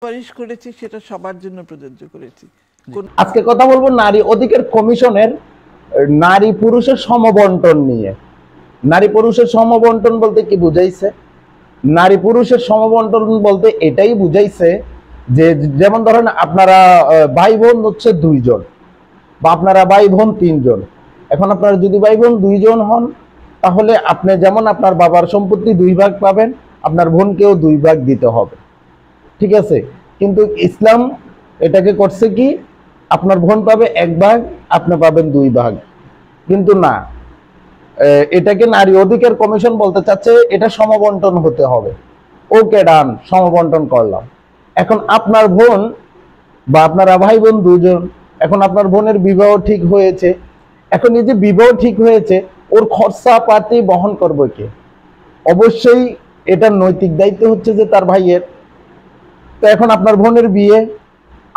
সুপারিশ করেছি সেটা সবার জন্য প্রযোজ্য করেছি। আজকে কথা বলবো নারী অধিকার কমিশনের নারী পুরুষের সমবন্টন নিয়ে। নারী পুরুষের সমবন্টন বলতে কি বুঝাইছে? নারী পুরুষের সমবন্টন বলতে এটাই বুঝাইছে যে যেমন ধরেন আপনারা ভাই বোন হচ্ছে 2 জন বা আপনারা ভাই বোন 3 জন। এখন আপনারা যদি ভাই বোন 2 জন হন তাহলে আপনি যেমন আপনার বাবার সম্পত্তি 2 ভাগ পাবেন, আপনার বোনকেও 2 ভাগ দিতে হবে, ঠিক আছে? কিন্তু ইসলাম এটাকে করছে কি, আপনার বোন পাবে 1 ভাগ, আপনি পাবেন 2 ভাগ। কিন্তু না, এটাকে নারী অধিকার কমিশন বলতে চাচ্ছে এটা সমবন্টন হতে হবে। ওকে ডান, সমবন্টন করলাম। এখন আপনার বোন বা আপনারা ভাই বোন 2 জন, এখন আপনার বোনের বিবাহ ঠিক হয়েছে। এখন এই যে বিবাহ ঠিক হয়েছে, ওর খরচা পাতি বহন করবে কে? অবশ্যই এটা নৈতিক দায়িত্ব হচ্ছে যে তার ভাইয়ের। তো এখন আপনার বোনের বিয়ে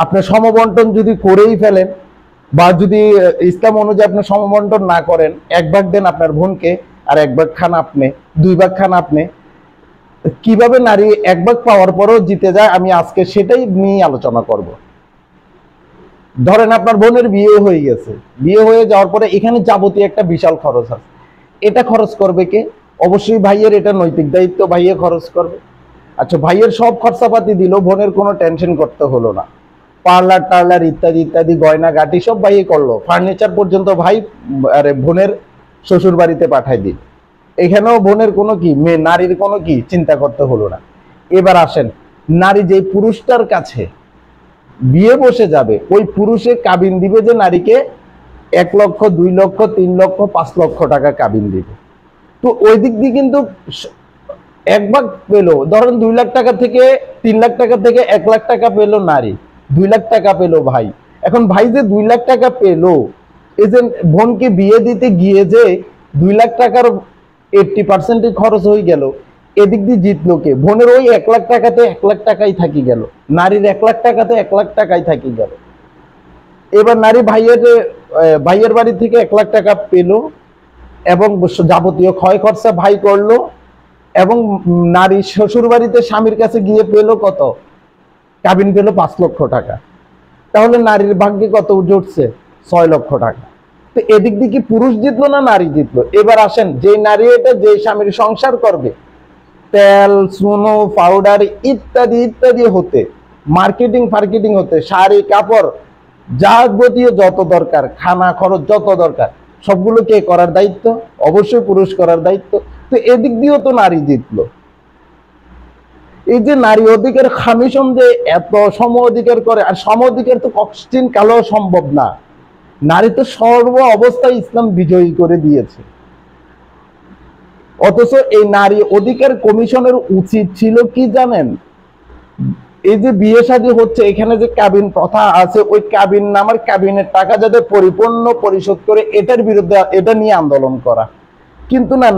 আপনি সমবন্টন যদি করেই ফেলেন বা যদি ইসলাম অনুযায়ী আপনি সমবন্টন না করেন, 1 ভাগ দেন আপনার বোনকে আর 1 ভাগ খান আপনি, 2 ভাগ খান আপনি, কিভাবে নারী 1 ভাগ পাওয়ার পরেও জিতে যায় আমি আজকে সেটাই নিয়ে আলোচনা করব। ধরেন আপনার বোনের বিয়ে হয়ে গেছে, বিয়ে হয়ে যাওয়ার পরে এখানে যাবতীয় একটা বিশাল খরচ আছে। এটা খরচ করবে কে? অবশ্যই ভাইয়ের, এটা নৈতিক দায়িত্ব, ভাইয়ে খরচ করবে। আচ্ছা, ভাইয়ের সব খরচাপাতি দিল, বোনের কোনো টেনশন করতে হলো না। পার্লার টার্লার ইত্যাদি ইত্যাদি গয়না গাটি সব ভাইয়ে করলো, ফার্নিচার পর্যন্ত ভাই আরে বোনের শ্বশুর বাড়িতে পাঠাই দিল। এখানেও বোনের কোনো কি, মেয়ে নারীর কোনো কি চিন্তা করতে হলো না। এবার আসেন, নারী যে পুরুষটার কাছে বিয়ে বসে যাবে, ওই পুরুষে কাবিন দিবে যে নারীকে 1 লক্ষ 2 লক্ষ 3 লক্ষ 5 লক্ষ টাকা কাবিন দিবে। তো ওই দিক দিয়ে কিন্তু 1 ভাগ পেলো, ধরেন 2 লাখ টাকা থেকে 3 লাখ টাকা থেকে 1 লাখ টাকা পেলো নারী, 2 লাখ টাকা পেলো ভাই। এখন ভাই যে 2 লাখ টাকা পেলো, এই যে বোনকে বিয়ে দিতে গিয়ে যে 2 লাখ টাকার 80% খরচ হয়ে গেল, এদিক দিয়ে জিতলো কে? বোনের ওই 1 লাখ টাকাতে 1 লাখ টাকাই থাকি গেল, নারীর 1 লাখ টাকাতে 1 লাখ টাকাই থাকি গেল। এবার নারী ভাইয়ের বাড়ি থেকে 1 লাখ টাকা পেলো এবং যাবতীয় ক্ষয় খরচা ভাই করলো, এবং নারী শ্বশুর বাড়িতে স্বামীর কাছে গিয়ে পেলো কত? কাবিন পেলো 5 লক্ষ টাকা। তাহলে নারীর ভাগ্যে কত উঠছে? 6 লক্ষ টাকা। তো এদিক দিয়ে কি পুরুষ জিতলো না নারী জিতলো? এবার আসেন, যে নারী এটা যে স্বামীর সংসার করবে, তেল সুনো পাউডার ইত্যাদি ইত্যাদি হতে, মার্কেটিং হতে, শাড়ি কাপড় যাবতীয় যত দরকার, খানা খরচ যত দরকার, সবগুলো কে করার দায়িত্ব? অবশ্যই পুরুষ করার দায়িত্ব। তো এদিক দিয়েও তো নারী জিতলো। এই যে নারী অধিকার কমিশন যে এত সম অধিকার করে, আর সম অধিকার তো কষ্টিন কালেও সম্ভব না। নারী তো সর্ব অবস্থায় ইসলাম বিজয়ী করে দিয়েছে। অথচ এই নারী অধিকার কমিশনের উচিত ছিল কি জানেন? এই যে বিয়ে শাদী হচ্ছে, এখানে যে কাবিন প্রথা আছে, ওই কাবিন নামের কাবিনের টাকা যাতে পরিপূর্ণ পরিশোধ করে, এটার বিরুদ্ধে এটা নিয়ে আন্দোলন করা। কিন্তু না,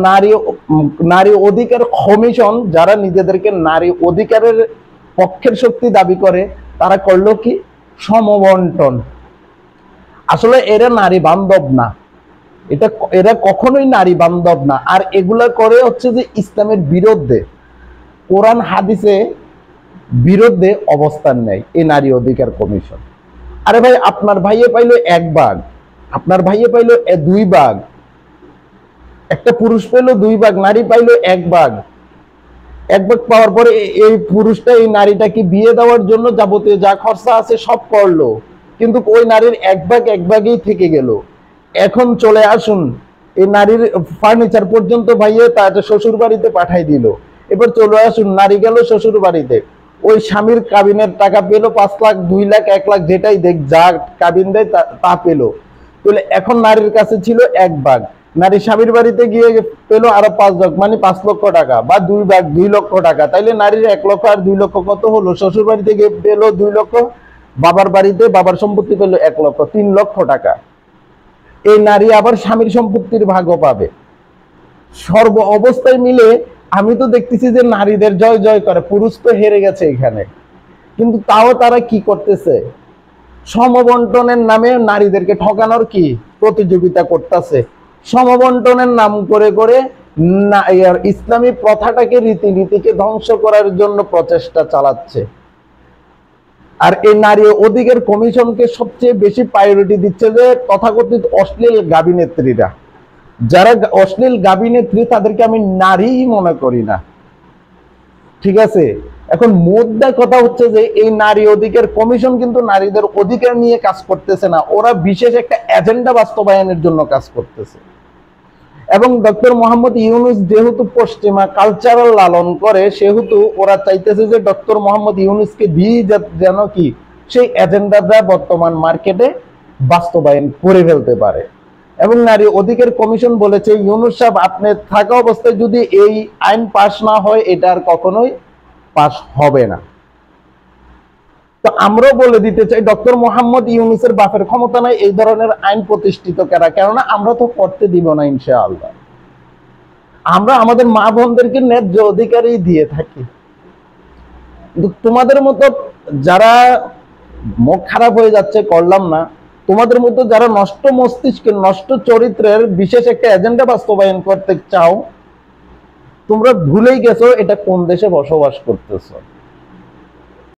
নারী অধিকার কমিশন যারা নিজেদেরকে নারী অধিকারের পক্ষের শক্তি দাবি করে, তারা করলো কি? সমবন্টন। আসলে এরা নারী বান্ধব না, এরা কখনোই নারী বান্ধব না। আর এগুলা করে হচ্ছে যে ইসলামের বিরুদ্ধে, কোরআন হাদিসে বিরুদ্ধে অবস্থান নেয় এই নারী অধিকার কমিশন। আরে ভাই, আপনার ভাইয়ে পাইলো 1 ভাগ, আপনার ভাইয়ে পাইলো 2 ভাগ, একটা পুরুষ পাইলো 2 ভাগ, নারী পাইলো 1 ভাগ। 1 ভাগ পাওয়ার পরে এই পুরুষটা এই নারীটাকে বিয়ে দেওয়ার জন্য যাবতীয় যা খরচা আছে সব করলো, কিন্তু ওই নারীর 1 ভাগ 1 ভাগেই থেকে গেল। এখন চলে আসুন, এই নারীর ফার্নিচার পর্যন্ত ভাইয়ে তার শ্বশুর বাড়িতে পাঠাই দিল। এবার চলে আসুন, নারী গেল শ্বশুর বাড়িতে, ওই স্বামীর কাবিনের টাকা পেলো 5 লাখ 2 লাখ 1 লাখ যেটাই দেখ, যা কাবিন দেয় তা পেলো। তাহলে এখন নারীর কাছে ছিল 1 ভাগ, নারী স্বামীর বাড়িতে গিয়ে পেলো আরো 5 ভাগ, মানে 5 লক্ষ টাকা, বা 2 ভাগ 2 লক্ষ টাকা। তাইলে নারীর 1 লক্ষ আর 2 লক্ষ কত হলো? শ্বশুর বাড়িতে গিয়ে পেলো 2 লক্ষ, বাবার বাড়িতে বাবার সম্পত্তি পেলো 1 লক্ষ, 3 লক্ষ টাকা। এই নারী আবার স্বামীর সম্পত্তির ভাগও পাবে। সর্ব অবস্থায় মিলে আমি তো দেখতেছি যে নারীদের জয় জয় করে, পুরুষ তো হেরে গেছে এখানে। কিন্তু তাও তারা কি করতেছে? সমবন্টনের নামে নারীদেরকে ঠকানোর কি প্রতিযোগিতা করতেছে। সমবন্টনের নাম করে করে ইসলামী প্রথাটাকে, রীতিনীতিকে ধ্বংস করার জন্য প্রচেষ্টা চালাচ্ছে। আর এই নারী অধিকার কমিশনকে সবচেয়ে বেশি প্রায়োরিটি দিচ্ছে যে তথাকথিত অশ্লীল গাবি নেত্রীরা। যারা অশ্লীল গাবি নেত্রী তাদেরকে আমি নারীই মনে করি না, ঠিক আছে। এখন মুদ্রা কথা হচ্ছে যে এই নারী অধিকার কমিশন কিন্তু নারীদের অধিকার নিয়ে কাজ করতেছে না, ওরা বিশেষ একটা এজেন্ডা বাস্তবায়নের জন্য কাজ করতেছে। এবং ডক্টর মোহাম্মদ ইউনূস যেহেতু পশ্চিমা কালচারাল লালন করে, সেহেতু ওরা চাইতেছে যে ডক্টর মোহাম্মদ ইউনূসকে দিয়ে যেন কি সেই এজেন্ডাটা বর্তমান মার্কেটে বাস্তবায়ন করে ফেলতে পারে। এবং নারী অধিকার কমিশন বলেছে, ইউনূস সাহেব আপনি থাকা অবস্থায় যদি এই আইন পাশ না হয়, এটা আর কখনোই পাশ হবে না। তো আমরাও বলে দিতে চাই, ডক্টর মোহাম্মদ ইউনূসের বাপের ক্ষমতা নাই এই ধরনের আইন প্রতিষ্ঠিত করা, কেননা আমরা তো করতে দিব না ইনশাআল্লাহ। আমরা আমাদের মা বোনদেরকে ন্যায্য অধিকারই দিয়ে থাকি। কিন্তু তোমাদের মতো যারা মুখ খারাপ হয়ে যাচ্ছে করলাম না, তোমাদের মতো যারা নষ্ট মস্তিষ্কের নষ্ট চরিত্রের বিশেষ একটা এজেন্ডা বাস্তবায়ন করতে চাও, তোমরা ভুলেই গেছো এটা কোন দেশে বসবাস করতেছো।